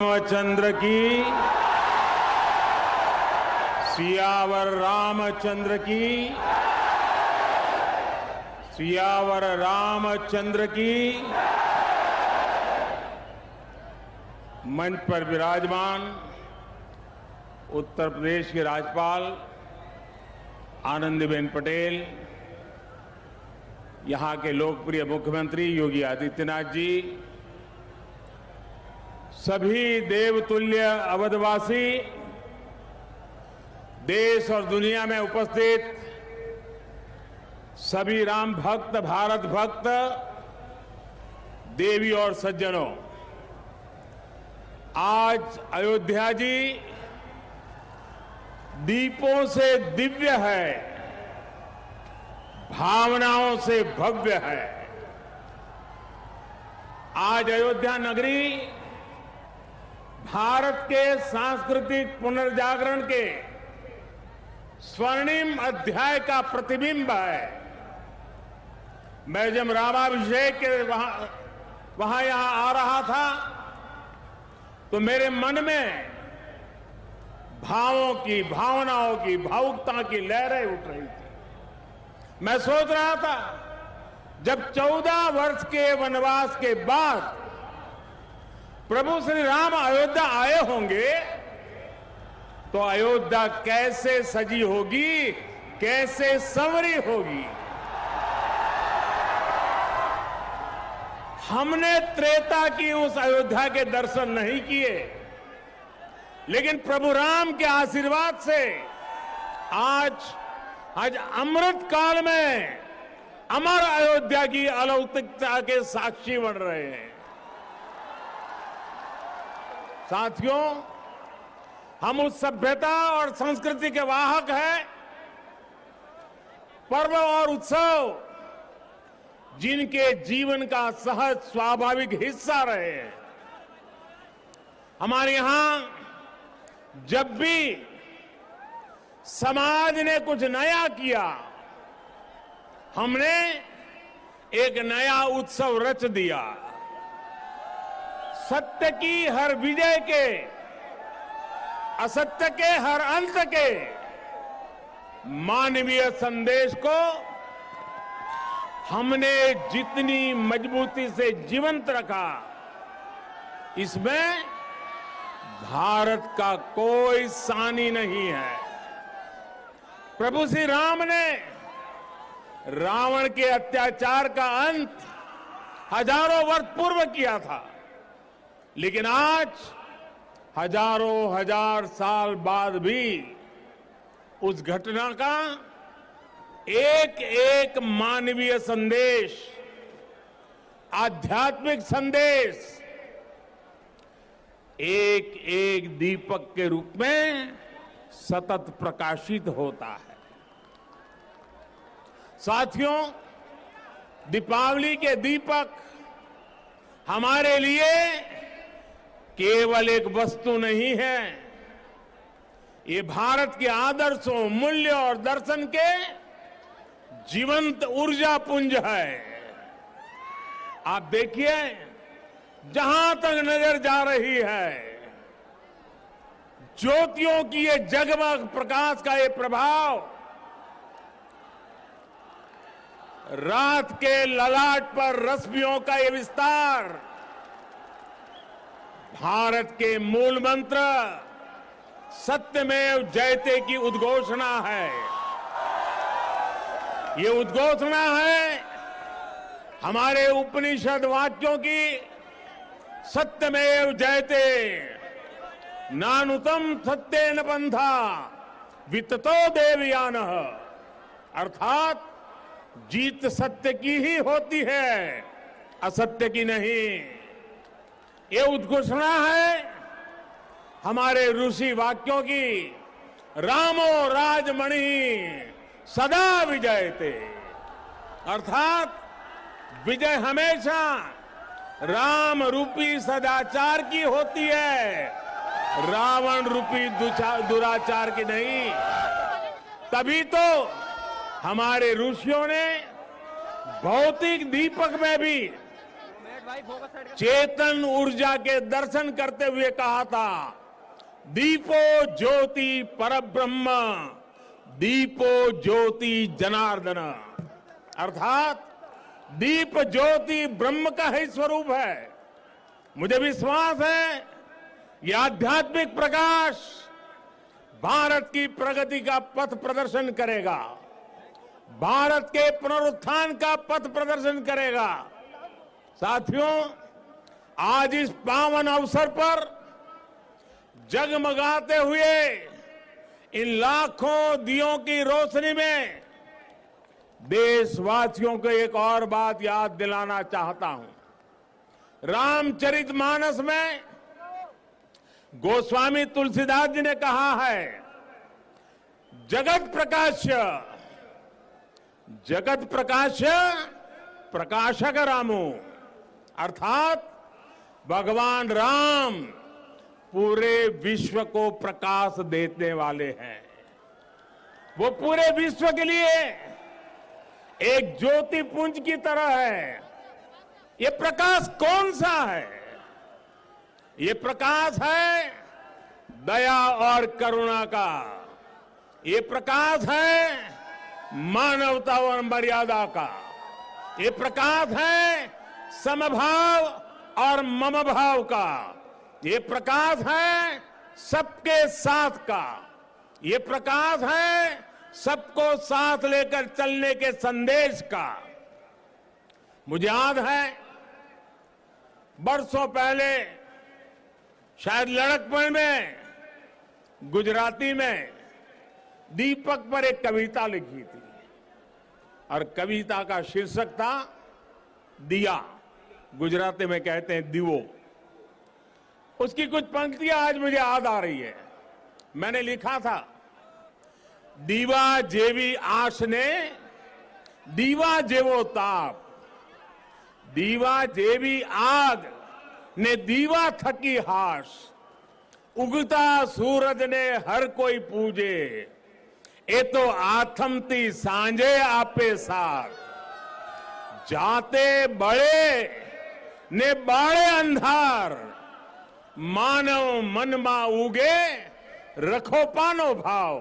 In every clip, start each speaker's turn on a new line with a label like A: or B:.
A: रामचंद्र की सियावर रामचंद्र की सियावर रामचंद्र की। मंच पर विराजमान उत्तर प्रदेश के राज्यपाल आनंदीबेन पटेल, यहां के लोकप्रिय मुख्यमंत्री योगी आदित्यनाथ जी, सभी देवतुल्य अवधवासी, देश और दुनिया में उपस्थित सभी राम भक्त, भारत भक्त, देवी और सज्जनों, आज अयोध्या जी दीपों से दिव्य है, भावनाओं से भव्य है। आज अयोध्या नगरी भारत के सांस्कृतिक पुनर्जागरण के स्वर्णिम अध्याय का प्रतिबिंब है। मैं जब रामाभिषेक के वहां यहां आ रहा था तो मेरे मन में भावों की, भावनाओं की, भावुकता की लहरें उठ रही थी। मैं सोच रहा था जब 14 वर्ष के वनवास के बाद प्रभु श्री राम अयोध्या आए होंगे तो अयोध्या कैसे सजी होगी, कैसे संवरी होगी। हमने त्रेता की उस अयोध्या के दर्शन नहीं किए, लेकिन प्रभु राम के आशीर्वाद से आज अमृत काल में अमर अयोध्या की अलौकिकता के साक्षी बन रहे हैं। साथियों, हम उस सभ्यता और संस्कृति के वाहक हैं। पर्व और उत्सव जिनके जीवन का सहज स्वाभाविक हिस्सा रहे हैं। हमारे यहां जब भी समाज ने कुछ नया किया, हमने एक नया उत्सव रच दिया। सत्य की हर विजय के, असत्य के हर अंत के मानवीय संदेश को हमने जितनी मजबूती से जीवंत रखा, इसमें भारत का कोई सानी नहीं है। प्रभु श्री राम ने रावण के अत्याचार का अंत हजारों वर्ष पूर्व किया था, लेकिन आज हजारों हजार साल बाद भी उस घटना का एक एक मानवीय संदेश, आध्यात्मिक संदेश एक एक दीपक के रूप में सतत प्रकाशित होता है। साथियों, दीपावली के दीपक हमारे लिए केवल एक वस्तु नहीं है, ये भारत के आदर्शों, मूल्य और दर्शन के जीवंत ऊर्जा पुंज है। आप देखिए, जहां तक नजर जा रही है, ज्योतियों की ये जगमग प्रकाश का ये प्रभाव रात के ललाट पर रश्मियों का ये विस्तार भारत के मूल मंत्र सत्यमेव जयते की उद्घोषणा है। ये उद्घोषणा है हमारे उपनिषद वाक्यों की, सत्यमेव जयते, नानुतम सत्येन पंथा विततो देवयानः, अर्थात जीत सत्य की ही होती है, असत्य की नहीं। ये उद्घोषणा है हमारे ऋषि वाक्यों की, रामो राजमणि सदा विजयते, अर्थात विजय हमेशा राम रूपी सदाचार की होती है, रावण रूपी दुराचार की नहीं। तभी तो हमारे ऋषियों ने भौतिक दीपक में भी चेतन ऊर्जा के दर्शन करते हुए कहा था, दीपो ज्योति परब्रह्म, दीपो ज्योति जनार्दन। अर्थात दीप ज्योति ब्रह्म का ही स्वरूप है। मुझे विश्वास है ये आध्यात्मिक प्रकाश भारत की प्रगति का पथ प्रदर्शन करेगा, भारत के पुनरुत्थान का पथ प्रदर्शन करेगा। साथियों, आज इस पावन अवसर पर जगमगाते हुए इन लाखों दियों की रोशनी में देशवासियों को एक और बात याद दिलाना चाहता हूं। रामचरितमानस में गोस्वामी तुलसीदास जी ने कहा है, जगत प्रकाश्य, जगत प्रकाश्य प्रकाशक रामो। अर्थात भगवान राम पूरे विश्व को प्रकाश देने वाले हैं। वो पूरे विश्व के लिए एक ज्योति पुंज की तरह है। ये प्रकाश कौन सा है? ये प्रकाश है दया और करुणा का। ये प्रकाश है मानवता और मर्यादा का। ये प्रकाश है समभाव और मम भाव का। ये प्रकाश है सबके साथ का। ये प्रकाश है सबको साथ लेकर चलने के संदेश का। मुझे याद है बरसों पहले शायद लड़कपन में गुजराती में दीपक पर एक कविता लिखी थी और कविता का शीर्षक था दिया। गुजराती में कहते हैं दीवो। उसकी कुछ पंक्तियां आज मुझे याद आ रही है। मैंने लिखा था, दीवा जेवी आश ने दीवा जेवो ताप, दीवा जेवी आग ने दीवा थकी हाश, उगता सूरज ने हर कोई पूजे, ए तो आथमती सांझे आपे साथ, जाते बड़े ने बाड़े अंधार, मानव मन मा उगे रखो पानो भाव।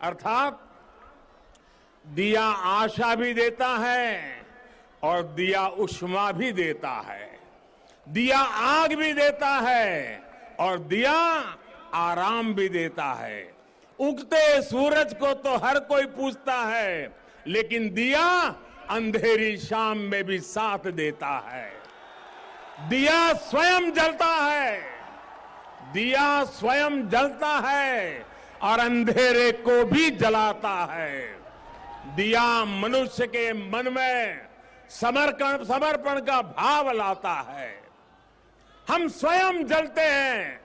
A: अर्थात दिया आशा भी देता है और दिया उष्मा भी देता है, दिया आग भी देता है और दिया आराम भी देता है। उगते सूरज को तो हर कोई पूछता है, लेकिन दिया अंधेरी शाम में भी साथ देता है। दिया स्वयं जलता है, दिया स्वयं जलता है और अंधेरे को भी जलाता है। दिया मनुष्य के मन में समर्पण का भाव लाता है। हम स्वयं जलते हैं,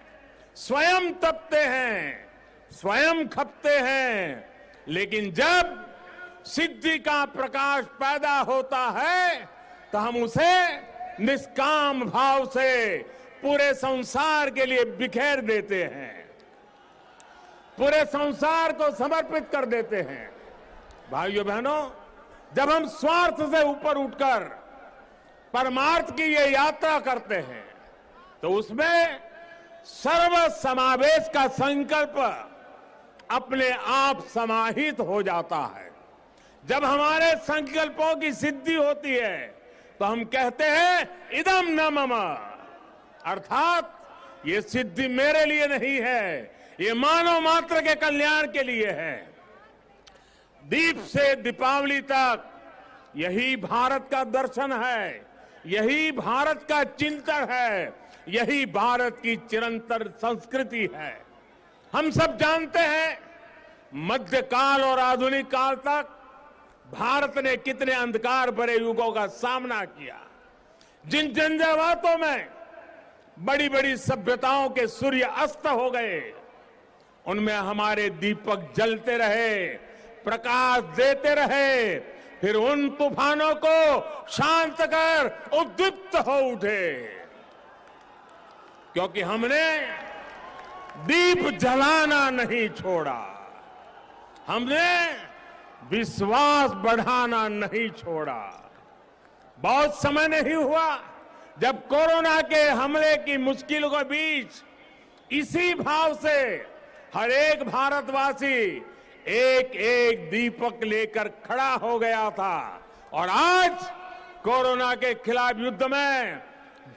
A: स्वयं तपते हैं, स्वयं खपते हैं, लेकिन जब सिद्धि का प्रकाश पैदा होता है तो हम उसे निष्काम भाव से पूरे संसार के लिए बिखेर देते हैं, पूरे संसार को समर्पित कर देते हैं। भाइयों बहनों, जब हम स्वार्थ से ऊपर उठकर परमार्थ की ये यात्रा करते हैं तो उसमें सर्व समावेश का संकल्प अपने आप समाहित हो जाता है। जब हमारे संकल्पों की सिद्धि होती है तो हम कहते हैं इदम न मम, अर्थात ये सिद्धि मेरे लिए नहीं है, ये मानव मात्र के कल्याण के लिए है। दीप से दीपावली तक यही भारत का दर्शन है, यही भारत का चिंतन है, यही भारत की चिरंतन संस्कृति है। हम सब जानते हैं मध्यकाल और आधुनिक काल तक भारत ने कितने अंधकार भरे युगों का सामना किया। जिन झंझावातों में बड़ी बड़ी सभ्यताओं के सूर्य अस्त हो गए, उनमें हमारे दीपक जलते रहे, प्रकाश देते रहे, फिर उन तूफानों को शांत कर उद्दीप्त हो उठे, क्योंकि हमने दीप जलाना नहीं छोड़ा, हमने विश्वास बढ़ाना नहीं छोड़ा। बहुत समय नहीं हुआ जब कोरोना के हमले की मुश्किलों के बीच इसी भाव से हर एक भारतवासी एक एक दीपक लेकर खड़ा हो गया था और आज कोरोना के खिलाफ युद्ध में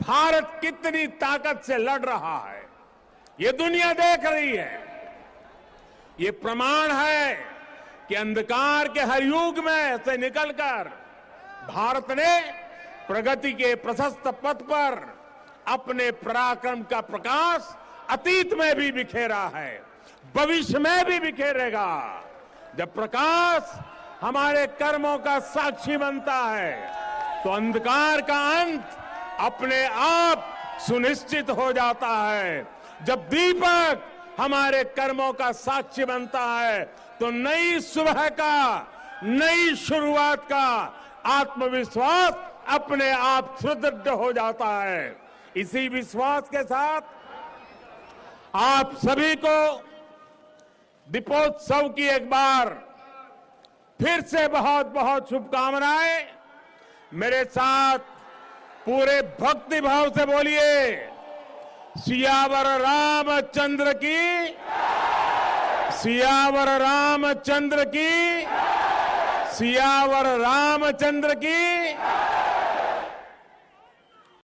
A: भारत कितनी ताकत से लड़ रहा है ये दुनिया देख रही है। ये प्रमाण है कि अंधकार के हर युग में से निकलकर भारत ने प्रगति के प्रशस्त पथ पर अपने पराक्रम का प्रकाश अतीत में भी बिखेरा है, भविष्य में भी बिखेरेगा। जब प्रकाश हमारे कर्मों का साक्षी बनता है तो अंधकार का अंत अपने आप सुनिश्चित हो जाता है। जब दीपक हमारे कर्मों का साक्षी बनता है तो नई सुबह का, नई शुरुआत का आत्मविश्वास अपने आप सुदृढ़ हो जाता है। इसी विश्वास के साथ आप सभी को दीपोत्सव की एक बार फिर से बहुत बहुत शुभकामनाएं। मेरे साथ पूरे भक्ति भाव से बोलिए, सियावर रामचंद्र की, सियावर रामचंद्र की, सियावर रामचंद्र की।